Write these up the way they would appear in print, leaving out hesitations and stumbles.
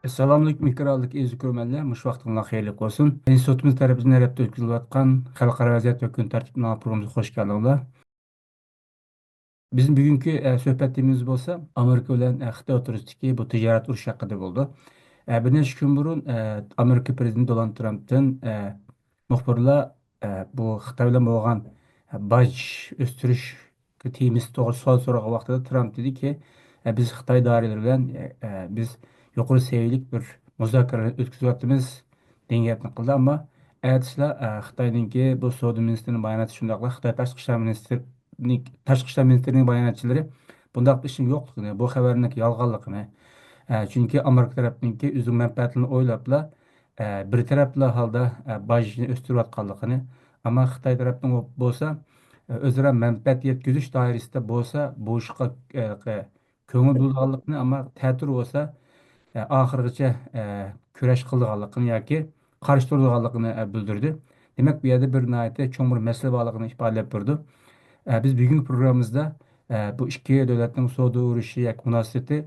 Assalamualaikum mikrallik ezik körmenler. Muş vaxtınla xeyirlik olsun. İnstitutumuz tarafından hep ötküzülüp atkan Xalqara vaziyet ve gün tartibine programımıza hoş geldiniz. Bizim bugünkü söhbetimiz bolsa Amerika bilen Xitay o'rtasidagi bu tijorat urushi haqida bo'ldi. Bir necha kun burun Amerika prezidenti Donald Trump'dan muxbirlar bu Xitoy bilan bo'lgan baj o'stirish temisi to'g'risida savol so'ragan vaqtida Trump dediki, biz Xitoy doiralari bilan biz yuqori seviyalik bir muzokaralar o'tkazyapmiz degan gapni qildi. Ammo aytishlar Xitoyninki bu savdo ministrining bayonoti shundoqla Xitoy tashqi ishlar ministrining bayonotchilari bundaq bir ishim yo'qligini, bu xabarning yolg'onligini, chunki Amerika tarafininki o'z manfaatini o'ylabla bir tarafli holda bajni o'stirayotganligini, ammo Xitoy tarafining bo'lsa o'zaro manfaat yetkazish doirasida bo'lsa bu ishga ko'ngil bo'lganligini, ammo ta'tir bo'lsa oxirigacha kurash qilganligini yoki qarshi turganligini bildirdi. Demak, bu yerda bir cho'ng bir masala borligini ifodalab berdi. Biz bugünkü programımızda bu iki devletin savdo urushi yoki munosabati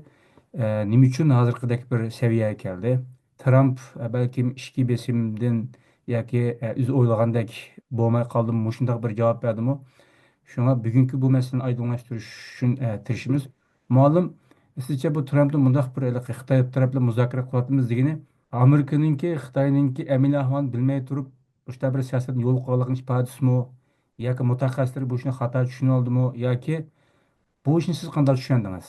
nima uchun hozirgidek bir seviyaga keldi? Trump balkim ichki besimdan yoki o'zi o'ylagandek bo'lmay qoldimi, shundoq bir javob berdimi? Shunga bugungi bu masalani oydinlashtirish uchun tirishimiz. Ma'lum, sizcha bu Trumpning bundaq bir Xitoy tarafli muzokara qilyapmiz degani Amerikaninki Xitoyninki amil ahvolini bilmay turib o'sha bir siyosatni yo'l qo'yganligini ifodasimi yoki mutaxassislar bu ishni xato tushunib oldimi yoki bu ishni siz qanday tushundingiz?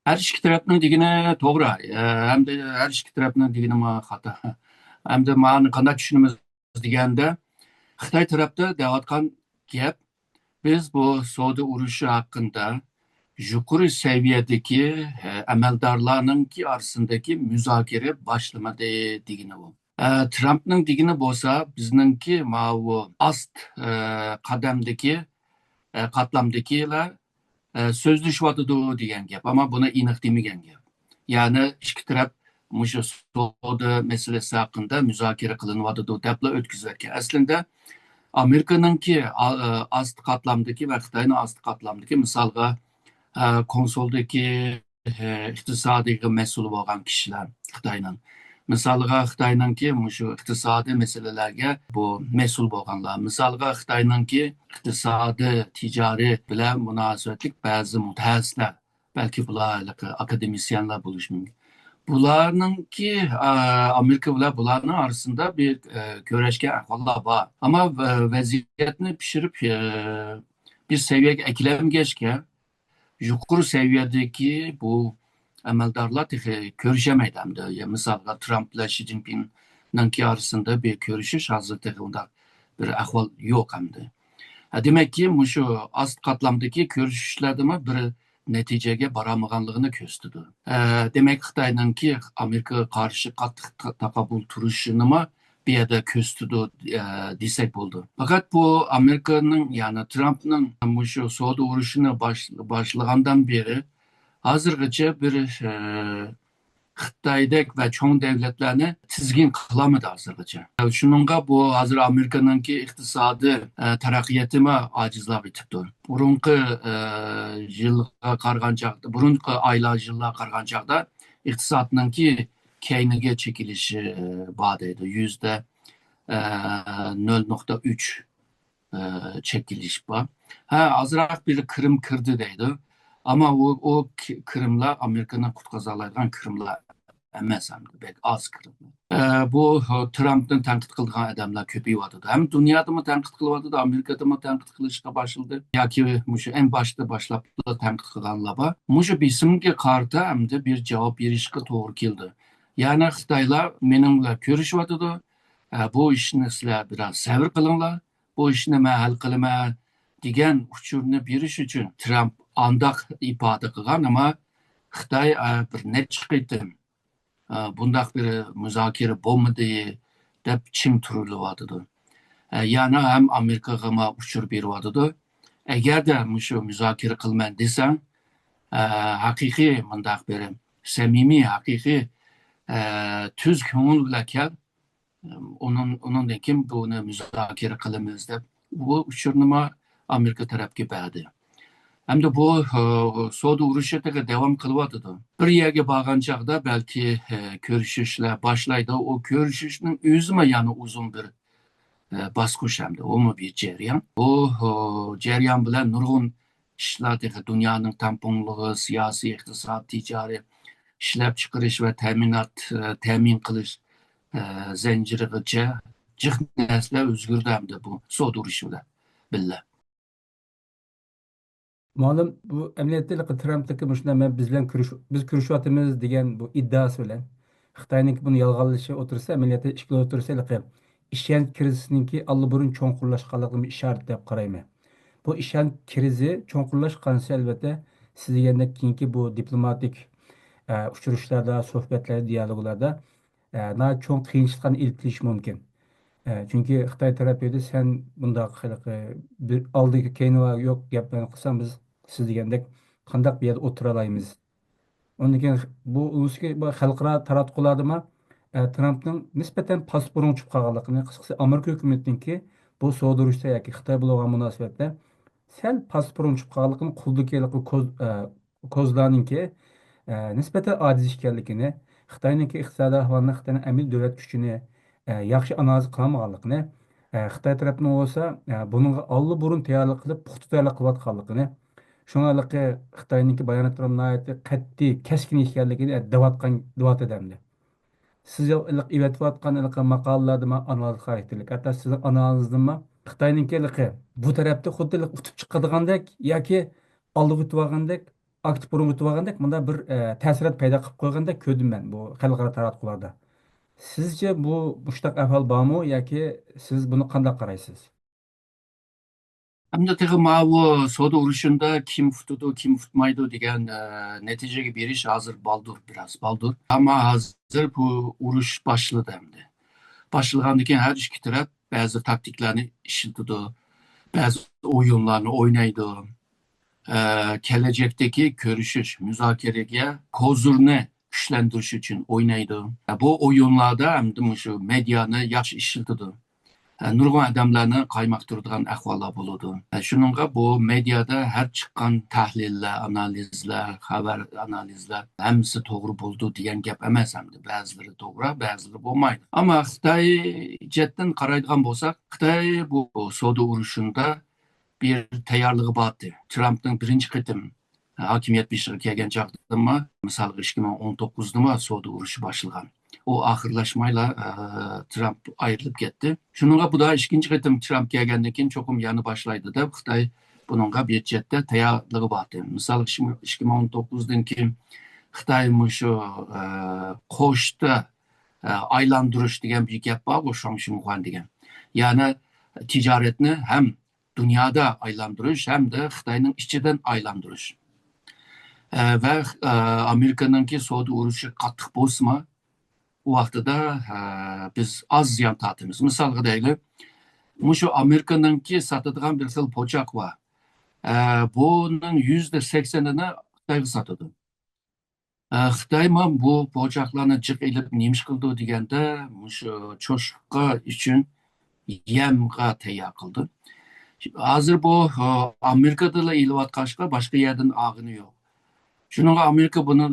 Her iki tarafının digine doğru. Hem de her iki tarafının digine ma hata. Hem de ma'ni qanday tushunimiz deganda Xitoy tarafda deyotgan gap, biz bu savdo urushi haqida yuqori seviyedeki amaldorlarninki arasındaki müzakere başlamadı degini bu. Trump'ның degini bo'lsa, bizningki bu ast qadamdagi qatlamdagilar so'zlashyotidi degan gap, ammo buni aniq demagan gap. Ya'ni ikki taraf mushu savdo masalasi haqida muzokara qilinyotidi deb o'tkazayotgan. Aslida Amerikaninki ast qatlamdagi va Xitoyning ast qatlamdagi, misolga konsuldagi iqtisodiy mas'ul bo'lgan kishilar Xitoyning, misolga Xitoyninki mushu iqtisodiy masalalarga bu mas'ul bo'lganlar, misolga Xitoyninki iqtisodiy tijoriy bilan munosabatlik ba'zi mutaxassislar, balki bular akademisyenlar bo'lishi mumkin. Bularninki Amerika bilan bularning orasida bir ko'rishgan ahvollar bor, ammo vaziyatni pishirib bir seviyaga eklamagachga yuqori seviyedeki bu amaldorlar ko'rishamaydi hamda. Misolga Trump bilan Xi Jinpingning arasında bir ko'rishish hozirda unda bir ahvol yo'q hamda. Demakki mushu ast qatlamdagi ko'rishishlardimi bir natijaga borolmaganligini ko'rsatdi. Demak, Xitoyninki Amerikaga qarshi qattiq taqobil turishini bir yerda ko'rsatdi desak bo'ldi. Faqat bu Amerikaning, ya'ni Trumpning mushu savdo urushini boshlagandan beri hozirgacha bir Xitoydek va cho'ng davlatlarni tizgin qilolmadi hozirgacha. Shuningga bu hozir Amerikaninki iqtisodiy taraqqiyotimi ojizlab ketibdi. Burunqi yilga qarag'an chaqda, burunqi oylar yillarga qarag'an chaqda iqtisodninki keyniga chekilishi bor deydi. %0.3 çekiliş var. Azırak bir Kırım kırdı deydi. Ama o Kırımlar Amerika'nın kutkazalardan Kırımlar emas hem de az Kırımlar. Bu Trump'ın tenkit kıldığı adamlar köpüyordu. Hem dünyada mı tenkit kılıyordu da Amerika'da mı tenkit kılışına başladı. Ya ki en başta başlayıp tenkit kılanlar var. Muşu bisimge karta hem de bir cevap verişke doğru geldi. Yani Xitaylar benimle görüşüyordu. Bu işini sizler biraz sevir kılınlar. Bu işini hal kılma degan uçurunu berish uchun Trump andaq ifoda qilgan, ammo Xitoy bir necha qitim bundaq bir muzokara bo'lmadi deb chim turilyotidi. Ya'ni ham Amerikaga uchur beryotidi. Agarda shu muzokara qilman desang, haqiqiy bundaq bir samimiy, haqiqiy tuz ko'ngil bilan kel, undan kim buni muzokara qilamiz deb bu uchurni Amerika tarafga berdi. Hamda bu savdo urushi devam qilyotidi. Bir yerga borgan chog'da balki ko'rishishlar boshlaydi. O ko'rishishning o'zimi yana uzun bir bosqich hamda umi bir jarayon. Bu jarayon bilan nurg'un ishlar dunyoning tamponligi, siyosiy, iqtisod, tijoriy ishlab chiqarish va ta'min qilish zanjirigacha jiq narsalar o'zgardi hamda bu savdo urushi bilan billa. Ma'lum bu emniyetçilik Trump'taki müşüne ben biz kuruşuatımız diyen bu iddiası bilen Xitayning bunu yalganlaşı otursa emniyete işgal otursa ilki işen krizisininki allıburun çoğunkurlaşkanlığını işaret deyip qarayman. Bu işen krizi çoğunkurlaşkansı elbette siz degендek keyinki bu diplomatik uçuruşlarda, sohbetlerde, diyaloglarda çoğun kıyınçlıklarını ilip kelishi mumkin. Çünkü Xitay tarafı sen bunda bir aldığı keyni yok gaplarni qilsam biz siz degandek qandaq bir yerda o'tira olamiz. Ondan keyin bu bu xalqaro taratqulardimi Trumpning nisbatan pasporun uchib qolganligini qisqasi Amerika hukumatiniki bu savdo urushda yoki Xitoy bilan bo'lgan munosabatda sal pasporun uchib qolganligini quldagi ko'zlarninki nisbatan ojiz ekanligini Xitoyniki iqtisodiy ahvolni Xitoyning amil davlat kuchini yaxshi analiz qilmaganligini Xitoy tarafining bo'lsa bunga allburun tayyorlik qilib puxta tayyorlik qilayotganligini shuningdek Xitoyniki bayonotlari qat'iy keskin ekanligini deyotgandi. Siz evatayotgan maqolalarda analiz xarakterlik hatto sizni analizdimi Xitoyninki bu tarafda xuddi utib chiqadigandek yoki oldiga o'tib olgandek aktiv burun o'tib olgandek bunda bir ta'sirot paydo qilib qo'ygandek ko'rdim men bu xalqaro taratqularda. Sizce bu mushtaq ahvol bormi yoki siz buni qanday qaraysiz? Hamda bu savdo urushunda kim tutadi, kim tutmaydi degan natijaga berish hozir baldur, biraz baldur. Ama hozir bu urush boshladi hamda. Boshlagandan keyin har ikki taraf ba'zi taktiklarni ishlatadi, ba'zi o'yinlarni o'ynaydi. Kelajakdagi ko'rishish, muzokaraga hozirni kuchlantirish uchun o'ynaydi. Bu o'yinlarda hamda shu mediani yaxshi ishlatadi. Nurg'un odamlarni qaymoqtiradigan ahvollar bo'ladi. Shuningga bu mediada har chiqqan tahlillar, analizlar, xabar analizlar hammasi to'g'ri bo'ldi degan gap emas hamda. Ba'zilari to'g'ri, ba'zilari bo'lmaydi. Ammo Xitoy jihatdan qaraydigan bo'lsak, Xitoy bu savdo urushida bir tayyorligi bor. Trumpning birinchi qitim hokimiyat beshig'iga kelgan chog'da, misol 2019da savdo urushi boshlangan. O oxirlashmayla Trump ayrılıp ketdi. Shuningga bu da ikkinchi qitim Trump kelgandan keyin cho'qim yana boshlaydi deb Xitoy buningga budjetda tayyorligi bor. Misol 2019dan keyin Xitoy shu qo'shda aylantirish degan bir gap bor, bu Shangxinhuan degan. Ya'ni tijoratni ham dunyoda aylantirish hamda Xitoyning ichidan aylantirish. Va Amerikaningki savdo urushi qattiq bo'lsa o vaqtida biz az ziyon tortamiz. Misolga deylik, shu Amerikaningki sotadigan bir xil po'choq bor. Buning %80'ini Xitoyga sotadi. Xitoy bu po'choqlarni jiq ilib nima ish qildi deganda, shu cho'shqa uchun yemga tayyor qildi. Hozir bu Amerikada ilayotgancha boshqa yerdan og'ini yo'q. Shuningga Amerika buni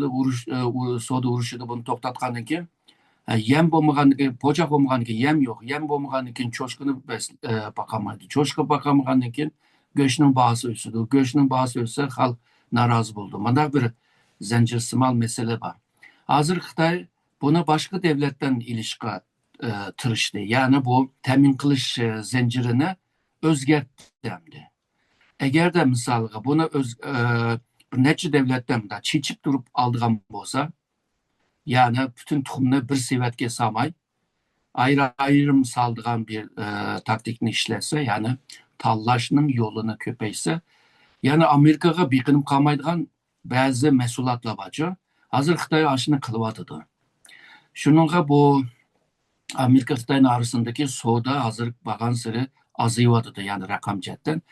savdo urushida buni to'xtatgandan keyin yem bo'lmagandan keyin po'choq bo'lmagandan keyin yem yo'q, yem bo'lmagandan keyin cho'shqani boqolmaydi, cho'shqa boqolmagandan keyin go'shtning bahosi o'sadi, go'shtning bahosi o'ssa xalq norozi bo'ldi. Mana bir zanjirsimal masala bor. Hozir Xitoy buni boshqa davlatdan ilishga tirishdi, ya'ni bu ta'min qilish zanjirini o'zgartirdi. Agarda misolga buni bir necha davlatdan chechib turib oldigan bo'lsa, yani bütün tuxumni bir sevatga solmay ayrı saldigan bir taktikni ishlasa, yani tanlashning yo'lini ko'paysa, yani Amerikaga beqinib qolmaydigan ba'zi mahsulotlar bor. Hozir Xitoy shuni qilyotdi. Shuningga bu Amerika Xitoy orasindagi savdo hozir borgan sari azayyotdi, yani raqam jihatdan,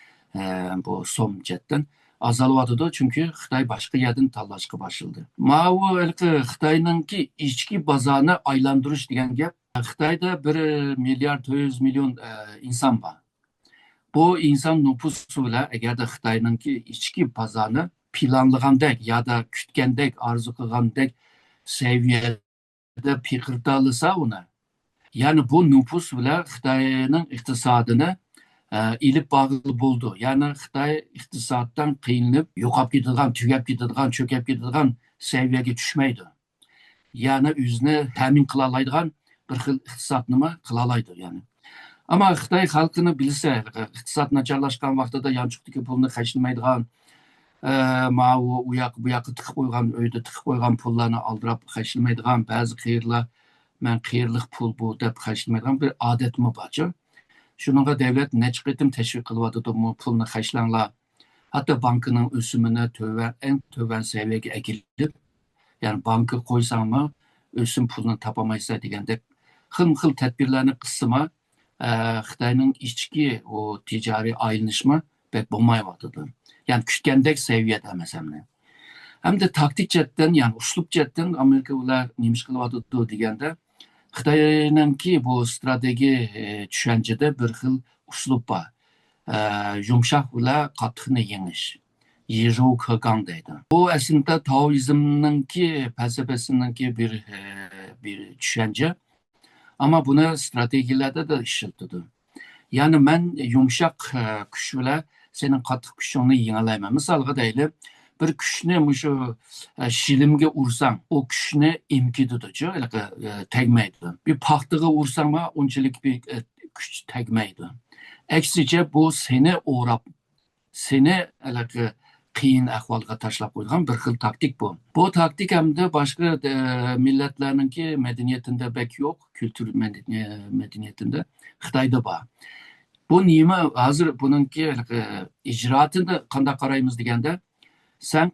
bu so'm jihatdan azalyotdi, chunki Xitoy boshqa yerdan tanlashga boshladi. Mana Xitoyningki ichki bozorni aylantirish degan gap. Xitoyda 1,4 million inson bor. bu inson nufusi bilan agarda xitoyninki ichki bozorni planlagandek ya da kutgandek orzu qilgandek saviyada piqirta olsa uni, ya'ni bu nüfus bilan xitoyning iqtisodini ilib bog'liq bo'ldi. Ya'ni xitoy iqtisoddan qiynalib yo'qolib ketadigan, tugab ketadigan, cho'kib ketadigan saviyaga tushmaydi. Ya'ni o'zini ta'min qila oladigan bir xil iqtisodni qila oladi ya'ni. Ama Xitoy xalqini bilsa, iqtisod nacharlashgan vaqtida yanchiqdagi pulni xarjlamaydigan, u yoq bu yoqqa tiqib qo'ygan, uyda tiqib qo'ygan pullarni aldirab xarjlamaydigan, ba'zi qayerlar man qayerlik pul bu deb xarjlamaydigan bir odatmi borchi. Shuningga davlat necha qitim tashviq qilyapti bu pulni xarjlanglar. Hatto bankining o'simini eng to'van saviyaga akilib, ya'ni banka qo'ysangmi o'sim pulni topamaysan degandek xil tadbirlarni qilsimi Xitoyning ichki o ticari aylanishmi pek bo'lmayapti. Yani kutgandek saviyada emas hamda. Hamda taktik jihatdan, yani uslub jihatdan Amerika ular nima ish qilyapti deganda Xitoyningki bu strategiya tushunchada bir xil uslub bor. Yumshoq ular qattiqni yengish. Yiru Kegang deydi. Bu aslında Taoizmninki falsafasiningki bir tushuncha. Ama buni strategiyalarda da işletildi. Yani ben yumuşak kuch bilan senin qattiq kuchingni yengalayman. Misolga deylik, bir kuchni shu shilimga ursang, o kuchni emkitadi-chi, tegmaydi. Bir paxtaga ursang ham unchalik bir kuch tegmaydi. Aksicha bu seni o'rab, seni qiyin ahvolga tashlab qo'ygan bir xil taktik bu. Bu taktik hamda boshqa millatlarningki madaniyatida bek yo'q, kultur madaniyatida Xitoyda bor. Bu nima hozir buningki ijroatini qanday qaraymiz deganda, sen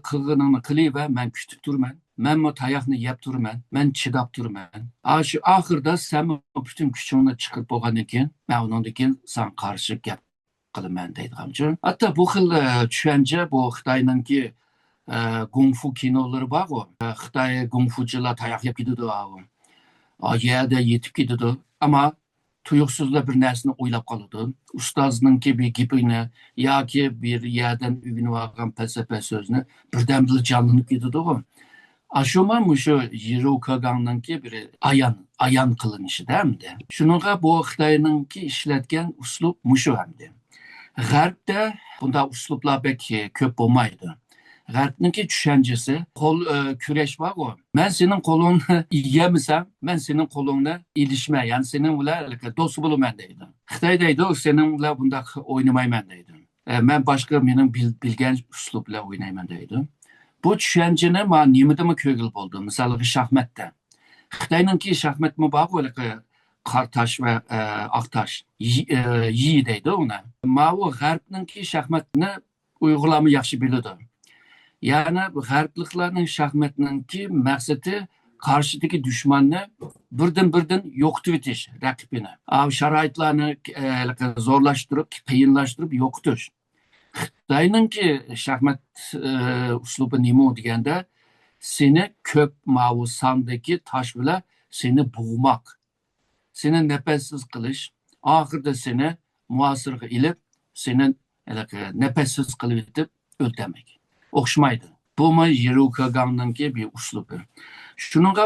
qilganingni qilaver, men kutib turman. Men bu tayoqni yeb turman, men chidab turman. Shu oxirida sen butun kuchingni chiqib bo'lgandan keyin, men undan keyin sen qarshi gap qilaman deydigancha. Hatto bu xil tushuncha bu Xitoyningki kung-fu kinolari bor-ku. Xitoy kung-fuchilar tayoq yeb ketadi. Yerda yetib ketadi. Ammo tuyuqsizla bir narsani o'ylab qoladi. Ustozninki bir gapini yoki bir yerdan o'rganib olgan falsafa so'zni birdan bir jonlanib ketadi-ku. Ashuma shu Yiru Kegangningki bir ayon qilinishida hamda. Shuningga bu Xitoyningki ishlatgan uslub mushu hamda. G'arbda bunday uslublar bek ko'p bo'lmaydi. G'arbningki tushunchasi qo'l kurash bor-ku. Men sening qo'lingni yemisam, men sening qo'lingni ilishmay, ya'ni sening bilan do'st bo'laman deydi. Xitoy deydi, sening bilan bunday o'ynamayman deydi. Men boshqa mening bilgan uslub bilan o'ynayman deydi. Bu tushunchani men nimadami ko'rgil bo'ldi. Masalan, shaxmatda. Xitoyningki shaxmatmi bor-ku, qartash va aqtash yi deydi uni. Ma'u g'arbningki shaxmatni uyg'urlarni yaxshi biladi. Ya'ni g'arbliklarning shaxmatningki maqsadi qarshidagi dushmanni birdan yo'qotib etish, raqibini. Sharoitlarni zo'rlashtirib, qiyinlashtirib yo'qotish. Xitoyningki shaxmat uslubi nima deganda, seni ko'p ma'u sondagi tosh bilan seni bo'g'moq, seni nafassiz qilish, oxirida seni muasirga ilib, seni nafassiz qilib etib o'ldirmak. O'xshamaydi. Bu Yiru Kegangningki bir uslubi. Shuningga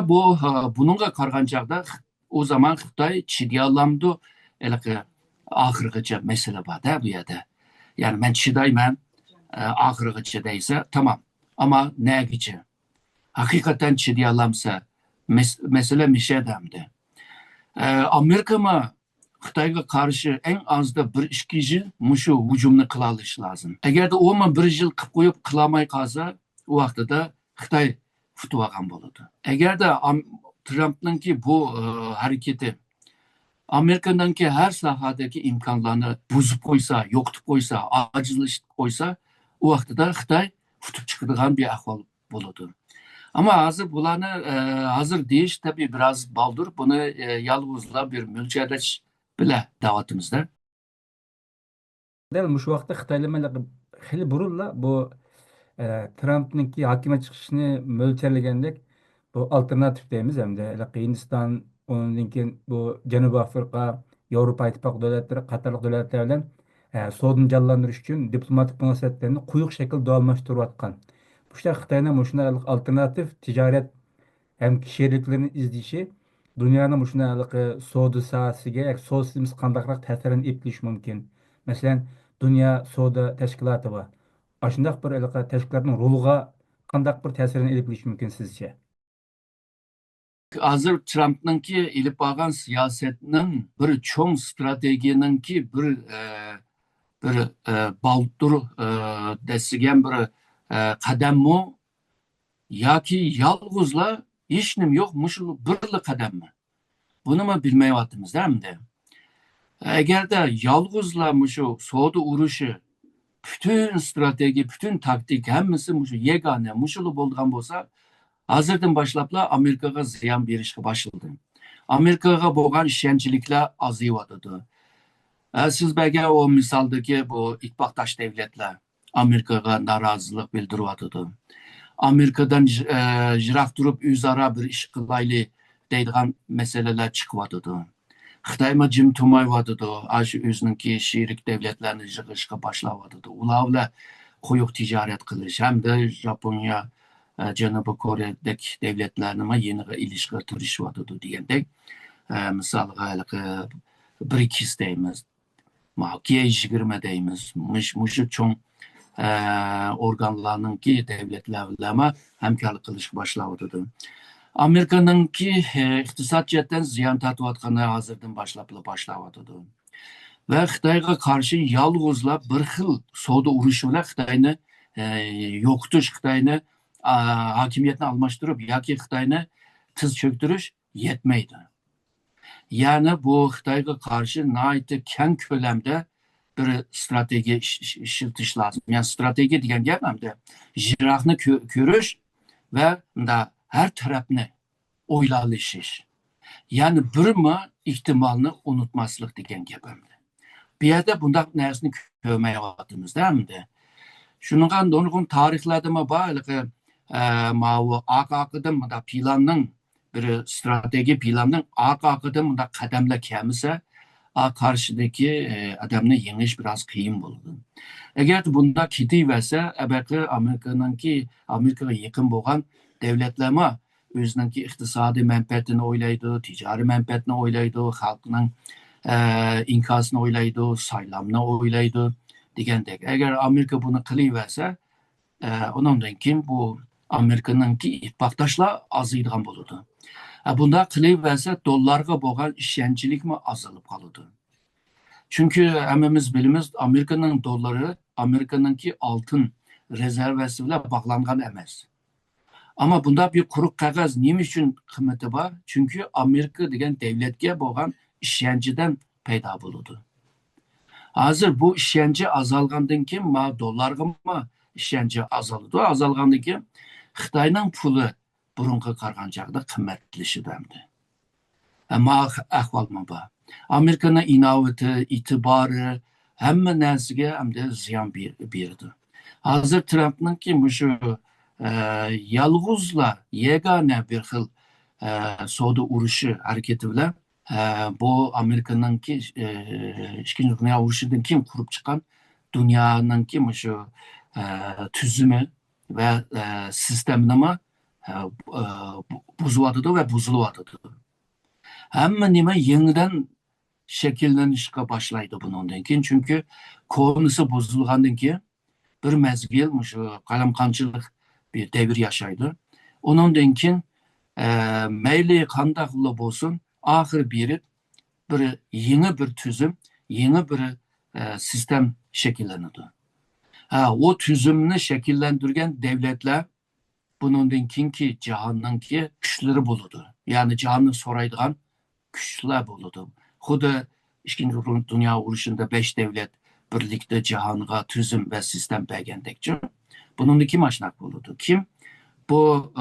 buningga qaragan chaqda o zaman Xitoy chidayolamdi, oxirigacha masala bor-da bu yerda. Ya'ni men chidayman, oxirigacha deysa, tamam. Ammo nagicha? Haqiqatan chidayolamsa, masala mishadamdi. Amerika Xitoyga qarshi eng azda 1-2 yil mushu hujumni qila olishi lozim. Agarda u 1 yil qilib qo'yib qilmay qolsa, u vaqtida Xitoy futib olgan bo'ladi. Agarda Trumpningki bu harakati Amerikaningki har sohadagi imkonlarni buzib qo'ysa, yo'qotib qo'ysa, ojizlashtirib qo'ysa, u vaqtida Xitoy futib chiqadigan bir ahvol bo'ladi. Ama bularni hozir deyish tabii biraz baldur. Bunu yalnızla bir mo'ljallash bilan da'vatimizda. Dal mush vaqtda Xitoylar xili burunla bu Trumpningki hokimiyat chiqishini mo'ljallagandek bu alternativ deymiz hamda Hindiston, undan keyin bu Janubiy Afrika, Yevropa Ittifoqi davlatlari, qatorliq davlatlar bilan Soğudun canlandırış için diplomatik münasebetlerini kuyuk şekilde doğallaştırıyotgan. Bu işte Xitayning şunday alternatif ticaret hem kişiliklerini izleyişi dünyanın bu şunday soğudu sahasiga soğusimiz qandaqroq ta'sirini eplish mumkin. Mesela Dünya Soğuda Teşkilatı var. Aşındaq bir teşkilatning roluga qandaq bir ta'sirini eplish mumkin sizce? Hazır Trump'nınki ilip bağlan siyasetinin bir çoğun stratejininki bir baldur desigen bir kadem mu ya ki yalgızla hiç nim yok muşul birli kadem mi? Bunu mu bilmeyivatımız değil mi de? Eğer de yalgızla muşu soğudu uruşu bütün strateji, bütün taktik hemmisi muşu yegane muşulu bolgan bolsa hazırdan başlapla Amerikaga ziyan berişke başladı. Amerikaga bolgan işençilikler azıyıvadıdı. Siz belki o misaldaki bu itbaktaş devletler Amerikaga narazılık bildirivadıdı. Amerikadan jirak durup üzara bir iş kılaylı deydiğen meseleler çıkıvadıdı. Xitayma jim tumayvadıdı. Aşı özününki şirik devletlerini yığışqa başlavadıdı. Ulavla koyuq ticaret kılış. Hem de Japonya, Janubi Kore'deki devletlerine yeni ilişki turuşvadıdı diyendek. Misal BRICS deyimiz. G20 deyimiz. Muşu çoğun organlarınki devletlerle hemkarlık kılış başlavadıdı. Amerika'nınki iqtisad jihatdan ziyan tortayotgani hazırdan başlavatıdı. Ve Xitayga karşı yalgızla bir xil savdo urushi bilan Xitayni yo'qotish, Xitayni hakimiyetini almashtirib yoki Xitayni tiz cho'ktirish yetmaydi. Yani bu Xitayga karşı nihoyatda keng ko'lamda bir strateji ishiltish lazım. Yani strateji degan gap hamda jiroqni ko'rish ve her tarafını oylalışış. Yani bir mi ihtimalini unutmaslık diyen gebemdi. Bir yerde bunda neresini kövmeye vaktimiz değil mi de? Şunun donukun tarihlerde mi bağlı mavu akıdım da planın bir strateji planın akıdım da kademle kemise karşıdaki adamını yeniş biraz kıyım buldu. Eğer bunda kiti verse belki Amerika'ya yakın boğan devletlerine özününki iqtisadi menfaatini o'ylaydi, ticari menfaatini o'ylaydi, xalqning inkasini o'ylaydi, saylamni o'ylaydi degandek. Agar Amerika buni qilaversa, undan keyin bu Amerikaningki ittifoqdoshlar aziydigan bo'ladi. Bunda qilaversa, dollarga bo'lgan ishonchlikmi azalib qoladi. Chunki hammamiz bilamiz, Amerikaning dollari Amerikaningki oltin rezervasi bilan bog'langan emas. Ama bunda bir kuruk kağıt neyim için kıymeti var? Çünkü Amerika degen devletke boğan işkenceden peyda bulundu. Hazır bu işkence azalgandan ki dolarga mı işkence azaldı? Azalgandan ki Xitayning pulu burunga qaraganda qimmatlashdi hamdi. Ama ahvol mı var? Amerikaning inovati, itibori hamma narsaga hamda ziyon berdi. Hazır Trump'ningki şu yalgızla yegane bir xil savdo urushi hareketi bilan bu Amerikaningki ikkinchi dunyo urushidan keyin qurib chiqqan dunyoninki shu tuzumi va sistemini buzyotidi va buzilyotidi. Hamma nima yeniden shakllanishga boshlaydi bundan keyin, chunki konisi buzilgandan keyin bir mezgil shu qalamqamchilik bir devir yaşaydı. Ondan keyin meyli qandaqlı bolsun, ahir berip bir yeni bir tüzüm, yeni bir sistem şekillenedi. O tüzümünü şekillendirgen devletler bunun ki cihanınki güçleri buludu. Yani cihanın soraydıgan güçler buludu. Xuda İkinci Dünya Uruşu'nda 5 devlet birlikte cihanıga tüzüm ve sistem bergendekçi. Bunun kim aşnak buludu? Kim? Bu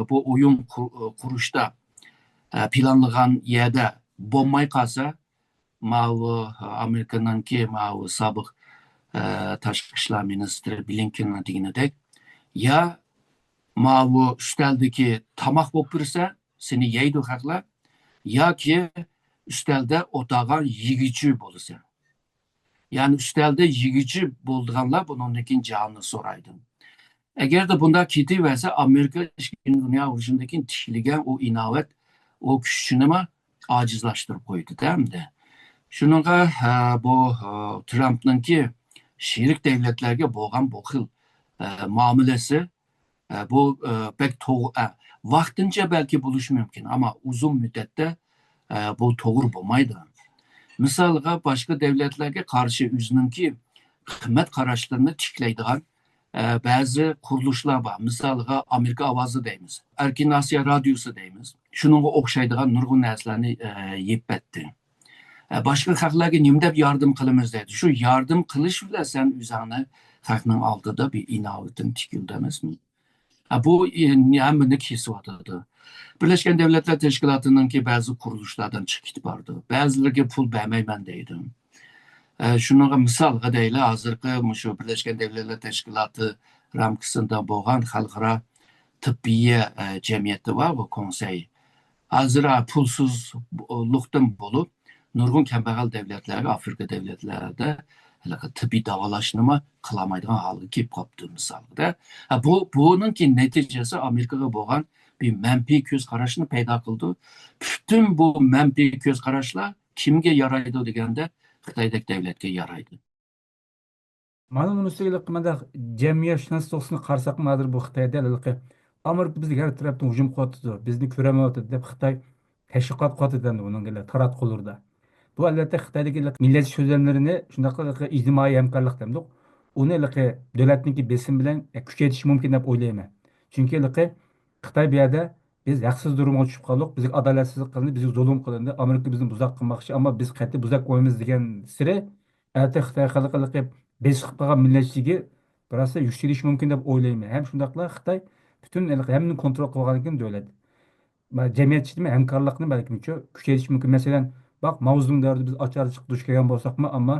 oyun kuruşta planlanan yerde bombay kalsa Amerika'nınki sabık Tashqi ishlar ministri Blinken deganidek ya üsteldeki tamak bo'lib tursa seni yeydi haqlar yoki üstelde o'tag'an yegichi bo'lsa. Yani üstelde yigici bulduğanlar bununkin canını soraydı. Eğer de bunda kiti verse Amerika dünya ucundaki tişligen o inavet, o küçünüme acizlaştırıp koydu değil mi de? Şununla bu Trump'nınki şerik devletlerge boğan bu xil muamelesi bu pek vaktince belki buluş mümkün ama uzun müddette bu doğru bulmaydı. Misalga başka devletlerge karşı üzününki hükümet kararlarını tikleydiğen bazı kuruluşlar var. Misalga Amerika Avazı deyimiz. Erkin Asya Radyosu deyimiz. Şununla okşaydiğen nurgun nəslərini yiyip etti. Başka xalqlarga nimdep yardım kılımız dedi. Şu yardım kılış bile sen üzerine xalqның aldıda bir inavetin tikildi emasmi? Bu hamını kesivatadı. Birleşken Devletler Teşkilatı'nın ki bazı kuruluşlardan çıkıp vardı. Bazıları pul vermeymen deydi. Şununla misal deyli hazırkı şu Birleşken Devletler Teşkilatı ramkısında boğan halkara tıbbiye cemiyeti var bu konsey. Hazıra pulsuzluktan bulup nurgun kembegal devletleri Afrika devletlerinde tıbbi davalaşnıma kılamaydıgan halı kip kaptı misalda. Bunun ki neticesi Amerika'ya boğan bir menfi göz karışını peyda kıldı. Bütün bu menfi göz karışlar kimge yaraydı degende Xitoydagi devletga yaraydı. Mana bunisiga qilmada jamiyatshunaslikni qarasak hozir bu Xitoyda Amerika bizga har tarafdan hujum qilyapti, bizni ko'ramayapti deb Xitoy tashviqot qilyapti bunga taratqularda. Bu albatta Xitoydagi millat so'zlamlarini shunaqa ijtimoiy hamkorlik demdik. Uni davlatniki besim bilan kuchaytirish mumkin deb o'ylayman. Chunki Xitoy bu yerda biz haqsiz durumga tushib qoldik, bizga adolatsizlik qilindi, bizga zulm qilindi, Amerika bizni buzoq qilmoqchi, ammo biz qat'iy buzoq qo'yamiz degan siri Xitoy xalqi besiqib qolgan millatchiga birasa yuksalish mumkin deb o'ylayman. Ham shundaqla Xitoy butun hammani kontrol qilgan ekan davlat. Jamiyatchilik hamkorlikni balkim kuchaytirish mumkin. Masalan, bak mavzum davrida biz ocharchiq duch kelgan bo'lsakmi, ammo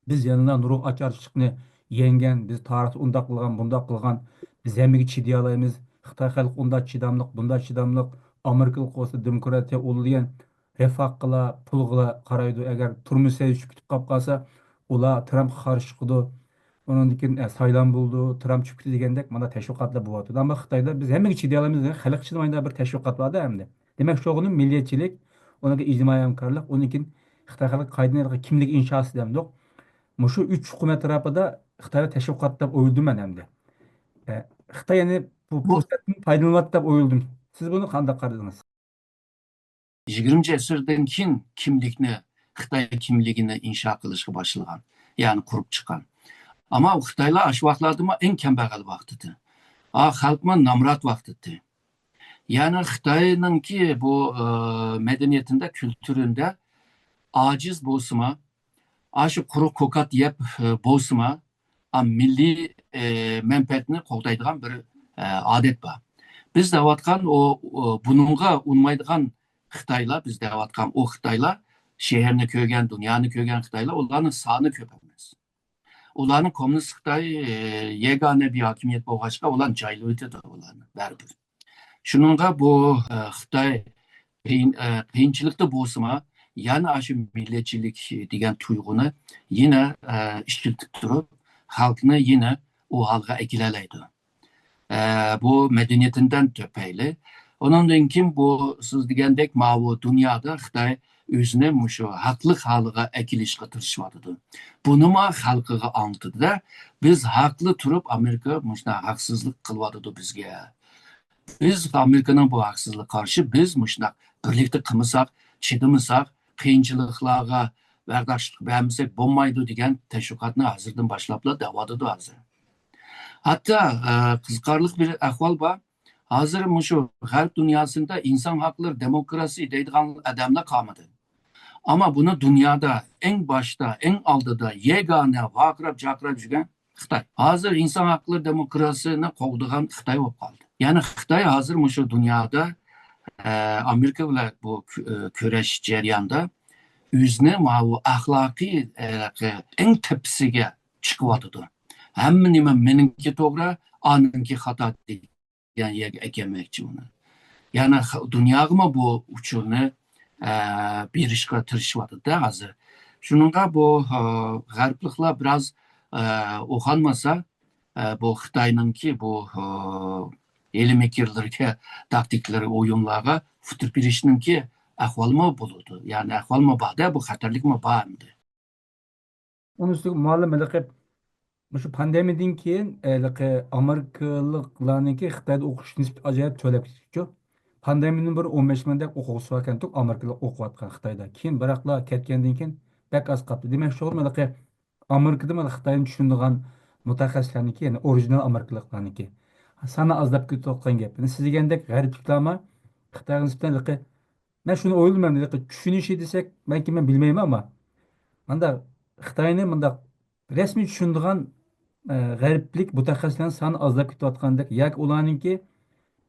biz yanından nurug ocharchiqni yengen, biz tarixda undaq qilgan, bundaq qilgan, biz hammaga chiday olamiz. Xitoy xalqi undaq chidamliq, bundaq chidamliq, Amerikalik bo'lsa demokratiya ulug'lagan refah qila, pul qila qaraydi. Agar turmush saviyasi kutib qolib qolsa, ular Trampga qarshi chiqdi. Ondan keyin saylan bo'ldi, Tramp chiqib ketdi degandek mana tashviqotlar bo'lyapti. Ammo Xitoyda biz hammaga chiday olamiz degan xalq chidamaydigan bir tashviqot borda hamda. Demak, shu o'g'ini milliyatchilik, unaga ijtimoiy hamkorlik, undan keyin Xitoy xalqi qaydan kimlik inshosi demdik. Mushu üç hukumet tarafında Xitay'a teşvikat deb o'yladim men hamda. Xitoy yani bu Bu fursatdan foydalanadi deb o'yladim. Siz buni qanday qaradingiz? 20. asırdan kimlikni, Xitoy kimligini inşa qilishga boshlagan, ya'ni qurib chiqqan. Ama Xitoylar ash vaqtlarda eng kambag'al vaqt edi. Xalqma namrat vaqt edi. Yani Xitoyninki bu medeniyetinde, kültüründe aciz bo'lsima, shu quruq ko'kat yeb bo'lsima, milliy menfaatni qo'g'daydigan bir odat bor. Biz deyotgan bununla unmaydigan Xitoylar, biz deyotgan o Xitoylar, şehirni ko'rgan, dunyoni ko'rgan Xitoylar, ularning soni ko'p emas. Ularning kommunist Xitoy yagona bir hokimiyat bo'lg'achqa, ular joylab o'tadi ularni baribir. Shuningga bu Xitoy qiyinchilikda bo'lsima, yana shu millatchilik degan tuyg'uni yine ishiltib turib, xalqni yine o halga ekilelaydi. Bu medeniyetinden töpeyli. Ondan kim bu siz degandek bu dünyada Xitoy o'zini mushu haqliq haliga ekilishga tirishadi. Buni xalqiga anlatdi. Biz haqli turib Amerika mushuna haqsizlik qilyapti bizga. Biz Amerika'nın bu haqsizlik qarshi biz mushuna birlikda qilmasak, chidamasak, qiyinchiliklarga vardashlik bermasak bo'lmaydi degan tashviqotni hozirdan boshlablar davodadi hozir. Hatta qiziqarli bir ahvol bor. Hozir mushu g'arb dunyosida inson haqlari, demokrasi deydigan odamlar qolmadi. Ama bunu dünyada en başta, en aldıda yegane vaqirab chaqirib yurgan Xitoy. Hozir inson haqlari, demokrasiyani qo'g'digan Xitoy bo'lib qoldi. Ya'ni Xitoy hozir mushu dunyoda Amerika bilan bu kurash jarayonida o'zini bu axloqiy eng tepasiga chiqyotdi. Hamma nima meniki to'g'ri, aninki xato degan yerga ekelmoqchi uni. Ya'ni dunyoga bu uchurni berishga tirishyapti hozir. Şununla bu G'arbliklar biraz o'xanmasa, bu Xitoyningki bu elimekirlarga, taktiklari, o'yinlarga futur berishninki ahvolmi bo'ladi. Ya'ni ahvolmi borda, bu xatarlikmi bor endi. Onun üstüne malum şu pandemiden keyin Amerikalılarnınki Xitayda o'qish nisbati acayip to'lab ketibdi. Pandemiyadan beri 15 mingdek o'quvchisi var ekan, Amerikalılar o'qiyotgan Xitoyda. Keyin biroqlar ketgandan keyin bek az qoldi. Demak, shu Amerikada mana Xitoyni tushunadigan mutaxassislarniki, ya'ni orijinal Amerikalılarniki. Sana azlab ketayotgan gap. Siz degandek g'arbliklarmi Xitoyga nisbatan men shuni o'ylayman, tushunishi desak, men bilmayman, ammo manda Xitoyni manda rasmiy tushunadigan g'arblik mutaxassislarning soni ozlab ketayotgandek yoki ularninki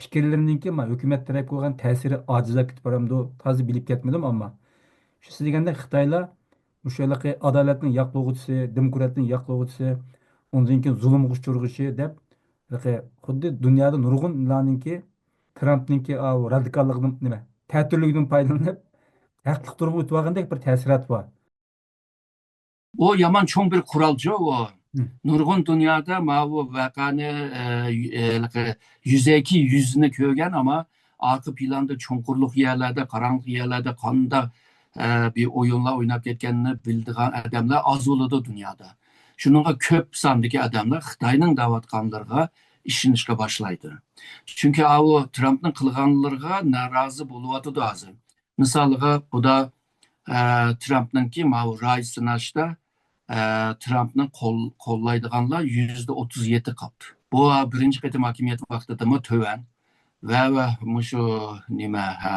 fikrlariniki hukumat taraf qo'ygan ta'siri ojizlab ketib boramdi, toza bilib ketmadim, ammo shu siz deganda Xitoylar o'sha adolatning yoqlovchisi, demokratning yoqlovchisi, undan keyin zulmga uchirg'ishi deb xuddi dunyoda nurg'unlarninki Trampninki radikalligidan ta'tirligidan foydalanib haqliq turib o'tib olgandek bir ta'sirot bor. O yaman çoğun bir kuralcı o. Hı. Nurgun dünyada bu vakanı yüzeyki yüzünü köygen ama arka planda çonkurluk yerlerde, karanlık yerlerde kanında bir oyunla oynap ketkenini bildiğin adamlar az oldu dünyada. Şununla köp sandaki adamlar Xitayning davatkanlarga işinişke başlaydı. Çünkü o Trump'ın kılganlarga narazı buluvadı azı. Misalıga bu da Trump'nınki ray sınashda Trump'ni qo'llaydiganlar %37 qoldi. Bu birinchi qatim hokimiyat vaqtidami to'van va shu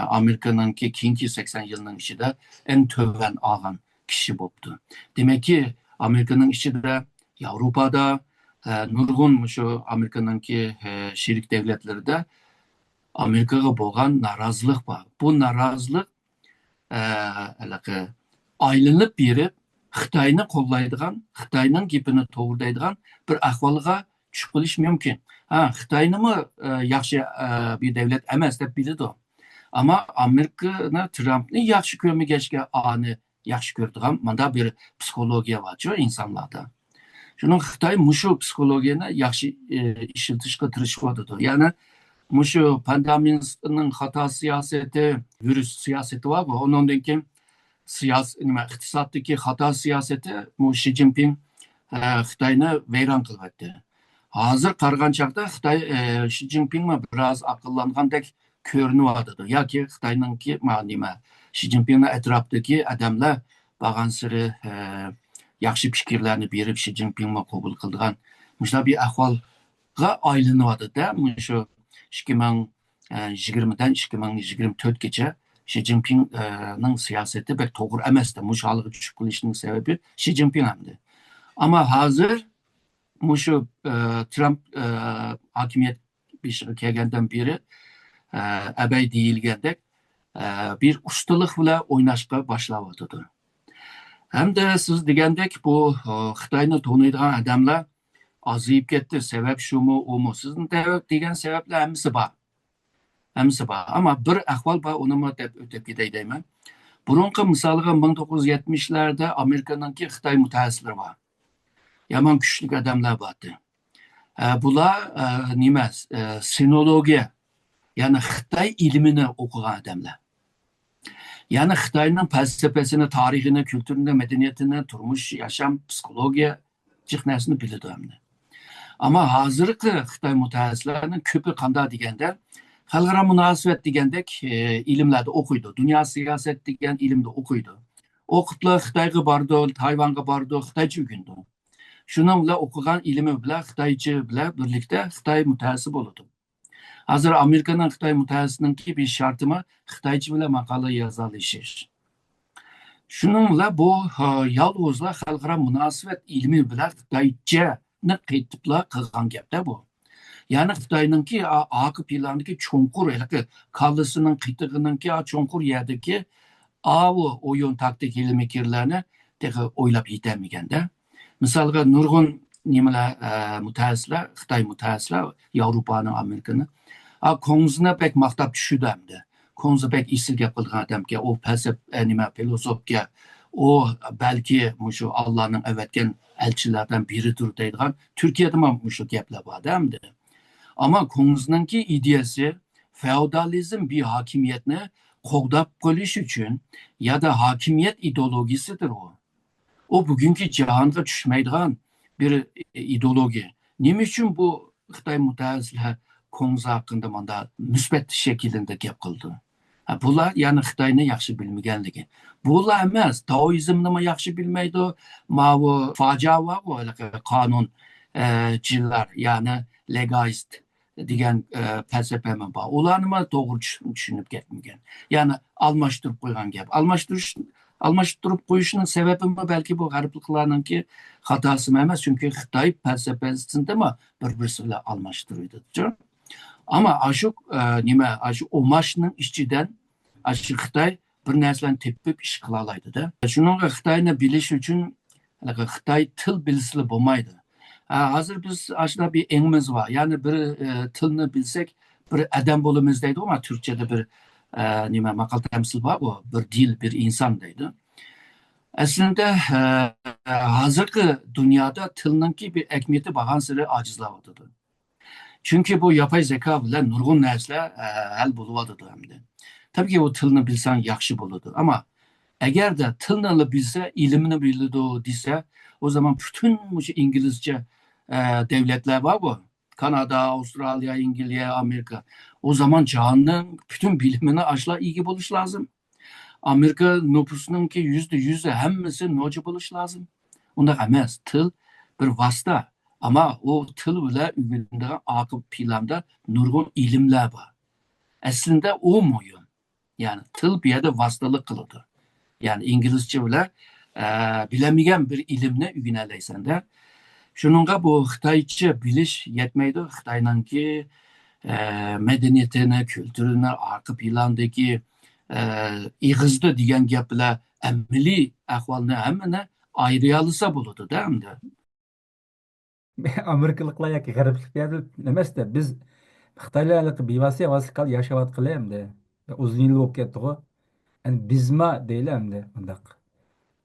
Amerikaningki keyingi 80 yilning ichida eng to'van olgan kishi bo'libdi. Demakki, Amerikaning ichida, Yevropada nurg'un shu Amerikaningki sherik davlatlarida Amerikaga bo'lgan norozilik bor. Bu norozilik aylanib berib Xitoyni qo'llaydigan, Xitoyning gapini to'g'rilaydigan bir ahvolga tushib qolish mumkin. Xitoynimi yaxshi bir davlat emas deb biladi. Ammo Amerikani Trumpni yaxshi ko'rmagachga ani yaxshi ko'radigan mana bir psixologiya bor insonlarda. Shuning Xitoy mushu psixologiyani yaxshi ishlatishga tirishyapti. Ya'ni mushu pandemiyaning xato siyosati, virus siyosati var. Ondan keyin iqtisoddagi xato siyosati Xi Jinping Xitoyni vayron qilyapti. Hozir qaragan chaqda Xitoy Xi Jinping biroz aqllangandek ko'rinyapti. Yoki Xitoyningki Xi Jinpingning atrofidagi odamlar borgan siri yaxshi fikrlarni berib Xi Jinpingni qabul qilgan mushlar bir ahvolga aylanyapti-da. Shu 2020dan 2024gacha Xi Jinpingning siyosati pek to'g'ri emasdi. Mushalig'i tushib qolishining sababi Xi Jinping hamdi. Ammo hozir shu Trump hokimiyat beshiga kelgandan beri abay deyilgandek bir ustalik bilan o'ynashga boshlanyapti. Hamda siz degandek bu Xitoyni taniydigan odamlar aziyib ketdi. Sabab shumi, umi? Sizning degan sabablar hammasi bor. Ama bir ahvol bor, uni deb o'tib ketay deyman. Burunqi misoliga 1970'larda Amerikaningki Xitoy mutaxassislari bor. Yaman kuchli odamlar bordi. Bular sinologiya, ya'ni Xitoy ilmini o'qigan odamlar. Ya'ni Xitoyning falsafasini, tarixini, kültürini, medeniyetini, turmush, yasham, psixologiya jiqnasini biladi hamda. Ammo hozirgi Xitoy mutaxassislarining ko'pi qanday deganda xalqaro munosabat degandek ilmlarda o'qiydi. Dunyo siyosat degan ilmda o'qiydi. O'qiblar Xitoyga bordi, Tayvanga bordi, Xitoycha o'rgandi. Shuni bilan o'qigan ilmi bilan Xitoycha bilan birlikda Xitoy mutaxassisi bo'ladi. Hozir Amerikaning Xitoy mutaxassisiningki bir shartimi Xitoycha bilan maqola yoza olish. Shuning bilan bu yolg'izlar xalqaro munosabat ilmi bilan Xitoychani qaytiblar qilgan gapda bu. Yani Xitoyningki arka plandagi cho'nqur kallasining qitig'ininki cho'nqur yerdagi o'yin taktik ilmikerlarni o'ylab yetolmaganda. Misolga nurg'un mutaxassislar, Xitoy mutaxassislar Yevropani, Amerikani ko'ngzini pek maqtab tushdi hamda. Ko'ngzi pek isil gap qilgan odamga, u falsaf filosofga, o belki şu Allah'ın evetken elçilerden biridir deydigan Türkiye'de mi şu gepler var değil mi? Ama konusununki ideyası feodalizm bir hakimiyetine qoğdap qolish üçün ya da hakimiyet ideologisidir o. O bugünkü cihanda düşmeydigan bir ideoloji. Nima üçün bu Xitoy mutaxassislar konusu hakkında manda müsbet şekilde gap qildi? Bular yani Xitoyni yaxshi bilmaganligi. Bular emas, Taoizmni yaxshi bilmaydi. Bu fojia var o qonunchilar, yani legalist degan falsafa var. Ularni to'g'ri tushunib ketmagan. Yani almashtirib qo'ygan gap. Almashtirib qo'yishning sababi belki bu g'arbliklarninki xatosi emas, chunki Xitoy falsafasida bir-birisi bilan almashtiradi. Ama şu nima, şu omashning ichidan şu Xitoy bir narsalarni tepib ish qila oladi-da. Shunga Xitoyni bilish uchun Xitoy til bilsili bo'lmaydi. Hozir biz aslında bir engimiz var. Yani bir tilni bilsek bir adam bo'lamiz deydi ama Türkçe'de bir nima maqal temsil var bu. Bir dil, bir insan deydi. Aslında hozirgi dünyada tilninki bir ekmiyeti bağlan siri acizlavadıdır. Çünkü bu yapay zeka bilen nurgun narsalar hal buluvadıdır hem de. Tabii ki o tilni bilsen yaxshi buludu. Ama eğer de tilni bilse, ilimini bildi dese, o zaman bütün bu İngilizce devletler var bu. Kanada, Avustralya, İngiltere, Amerika. O zaman cihanın bütün bilimine aşla ilgi buluş lazım. Amerika nüfusunun ki %100'e hemmesi nocu buluş lazım. Onda emas. Til bir vasıta. Ama o til bile üründe akıl planda nurgun ilimler var. Aslında o muyum? Yani til bir yerde vasıtalık kılıdır. Yani İngilizce bile bilemeyen bir ilimle ürüneleysen de. Şununla bu Xitayca biliş yetmeydi. Xitay'ın ki medeniyetine, kültürüne, arka plandaki İğizdi diyen gaplar emeli ahvalını hemmene ayrıyalısa buludu değil mi? Amerikalıklar yoki g'arbliklar emas da biz xitoylarlik bevosita vosita yashayotganlar hamda uzun yil bo'lib ketdi-ku. Yani bizma deyli hamda bundaq.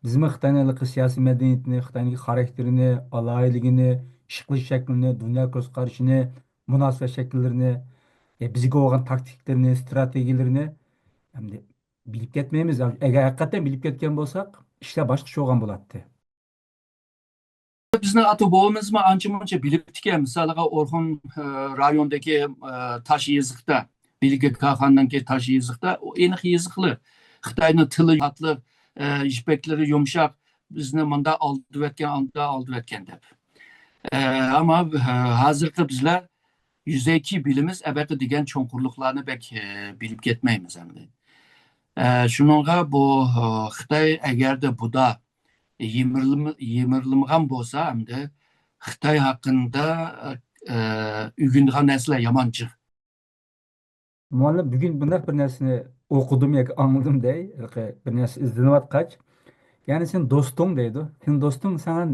Bizma Xitoyning siyosiy madaniyatini, Xitoyning xarakterini, alayligini, ish qilish shaklini, dunyo ko'z qarashini, munosabat shakllarini, bizga bo'lgan taktiklarini, strategiyalarini hamda bilib ketmaymiz. Agar haqiqatan bilib ketgan bo'lsak, ishlar boshqacha bo'lgan bo'lardi. Bizni ata bobamiz mi ancha muncha bilibdiki, misaliga Orxon rayondagi tosh yeziqda, Bilgi Kaxandagi tosh yeziqda o aniq yeziqli. Xitoyning tili tatli, ipakleri yumshaq, bizni manda oldi etgan deb. Ama hozirgi bizlar yüzeyki bilimiz ebaqi degan cho'nqurliqlarni bek bilib ketmaymiz endi. Shuningga bu Xitoy agarda buda yemirilgan bo'lsa hamda Xitoy haqida o'rgangan narsalar yamanchiq. Muallif bugün bunlar bir narsani o'qidim yoki angladim dey, bir narsa izlanayotgach, ya'ni sen do'sting deydi. Sen do'sting sana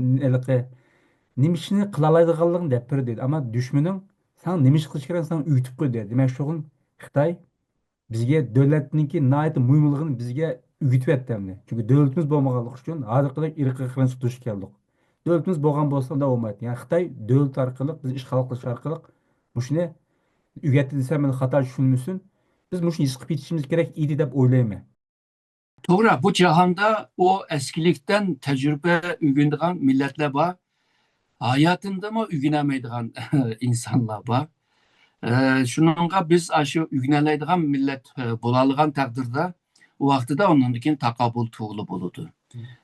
nima ishni qila oladiganligini deb bir deydi. Ammo dushmaning sana nima ish qilish kerak sana uyutib qo'ydi deydi. Demak, shugun Xitoy bizga davlatningki nihoyat muhimligini bizga o'rgatib etdi. Chunki davlatimiz bo'lmaganligi uchun hozirgidek irqiy qirg'inchilik duch keldik. Davlatimiz bo'lgan bo'lsa unda bo'lmaydi. Ya'ni Xitoy davlat orqali biz ishg'ol qilish orqali shuni o'rgatdi desam men xato tushunmasin. Biz shuni his qilib yetishimiz kerak edi deb o'ylayman. To'g'ri, bu jahonda o eskilikdan tajriba o'rgangan millatlar bor. Hayatında mı ügünemeydiğen insanlar var. Şununla biz aşı ügüneleydiğen millet bulalığan takdirde o vakti de onunkin takabul tuğulu buludu.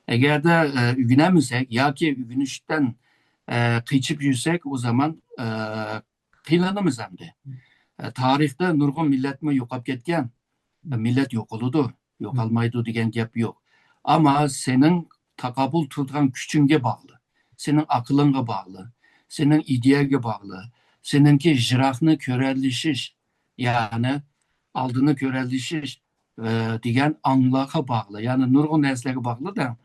Eğer de ügünemizsek ya ki ügünüşten kıyçıp yüksek o zaman kıylanımız hem de. Tarihte nurgun millet mi yok ketken millet yok oludu. Yok almaydı diyen gap yok. Ama senin takabul tuttuğun küçünge bağlı. Senin aklına bağlı, senin ideyaya bağlı, seninki jirahını körelleşiş, yani aldığını körelleşiş diyen anlığa bağlı. Yani nurgun neslige bağlı da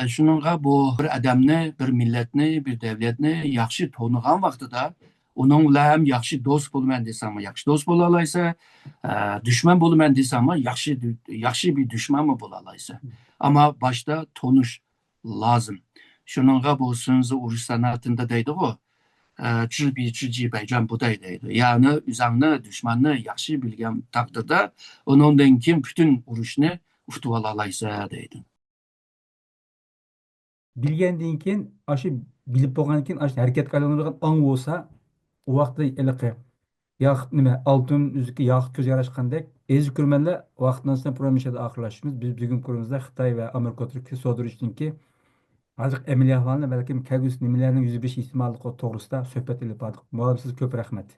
şununla bu bir adamını, bir milletini, bir devletini yaxşı tonuğan vaxtıda onunla hem yaxşı dost bulumen desem, yaxşı dost bulalaysa, düşman bulumen desem, yaxşı bir düşman mı bulalaysa. Ama başta tonuş lazım. Şununla bu sözü uruş sanatında deydi o. 知彼知己百战不殆 deydi. Yani üzerine düşmanını yaxşı bilgen takdirde onundan kim bütün urushni ustib ola olaysa deydi. Bilgenden keyin shu bilib bo'lgandan keyin shu harakatga aylanadigan ong bo'lsa u vaqtda iliqi yoxud nima oltin uzuk yoxud ko'z yarashgandek ezib ko'rmanlar vaqtdan so'ng promoshada oxirlashimiz biz bugun ko'rimizda xitoy va amerika o'tirib sodir uchunki hozir emiliy ahvolni balkim kelgusi nimalarning yuz berish ehtimoli to'g'risida suhbat ilib bordik. Siz ko'p rahmat.